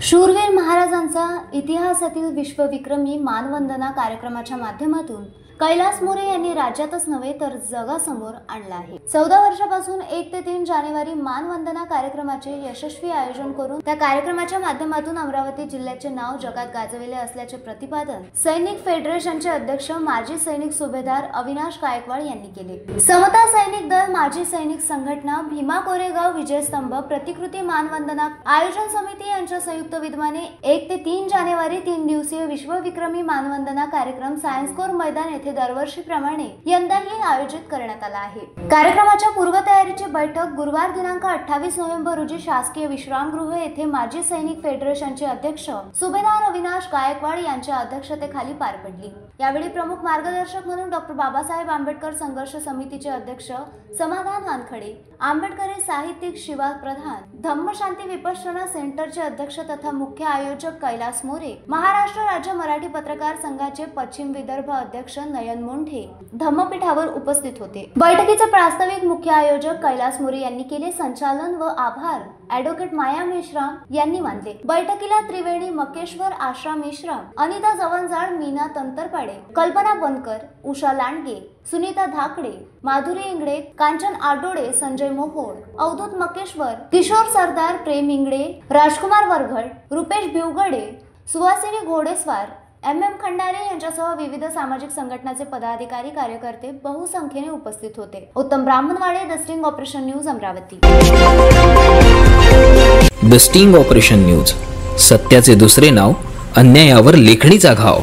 शूरवीर महाराजांचा इतिहासातील विश्वविक्रमी मानवंदना कार्यक्रमाच्या माध्यमातून कैलास मोरे यांनी राज्यातच नव्हे तर जगासमोर आणला आहे। 14 वर्षापासून 1 ते 3 जानेवारी मानवंदना कार्यक्रमाचे यशस्वी आयोजन करून त्या कार्यक्रमाच्या माध्यमातून अमरावती जिल्ह्याचे नाव जगात गाजविले असल्याचे प्रतिपादन सैनिक फेडरेशनचे अध्यक्ष माजी सैनिक सुभेदार अविनाश गायकवाड यांनी केले। समता सैनिक दल, माजी सैनिक संघटना, भीमा कोरेगाव विजयस्तंभ, प्रतिकृती मानवंदना आयोजन समिती यांच्या संयुक्त विद्यमाने 1 ते 3 जानेवारी 3 दिवसीय विश्वविक्रमी मानवंदना कार्यक्रम सायन्स कोर मैदान येथे दरवर्षीप्रमाणे यंदाही आयोजित करण्यात आला आहे। कार्यक्रमाच्या पूर्वतयारीची बैठक गुरुवार दिनांक 28 नोव्हेंबर रोजी शासकीय विश्रामगृह येथे माजी सैनिक फेडरेशनचे अध्यक्ष सुभेदार अविनाश गायकवाड यांच्या अध्यक्षतेखाली पार पडली। यावेळी प्रमुख मार्गदर्शक म्हणून डॉ. बाबासाहेब आंबेडकर संघर्ष समितीचे अध्यक्ष समाधान वानखडे, आंबेडकरी साहित्यिक शिवा प्रधान, धम्मशांती विपश्यना सेंटरचे अध्यक्ष तथा मुख्य आयोजक कैलास मोरे, महाराष्ट्र राज्य मराठी पत्रकार संघाचे पश्चिम विदर्भ अध्यक्ष नयन मोंढे धम्मपीठावर उपस्थित होते। बैठकीचे प्रास्ताविक मुख्य आयोजक कैलास मोरे यांनी केले। संचालन व आभार ॲडव्होकेट माया मेश्राम यांनी मानले। बैठकीला त्रिवेणी मकेश्वर, आशा मेश्राम, अनिता जवंजाळ, मीना तंतरपाडे, कल्पना बनकर, उषा लांडगे, सुनीता धाकडे, माधुरी इंगडे, कांचन आडोडे, संजय मोहोळ, अवधूत मकेश्वर, किशोर सरदार, प्रेम इंगडे, राजकुमार वरघड, रुपेश भिवगडे, सुवासिनी घोडेस्वार, MM खंडारे यांच्यासह विविध सामाजिक संघटनाचे पदाधिकारी, कार्यकर्ते बहुसंख्येने उपस्थित होते। Uttam Brahmanwade, the sting operation news, Amravati. The sting operation news, सत्याचे दुसरे नाव, अन्यायावर लेखणीचा घाव।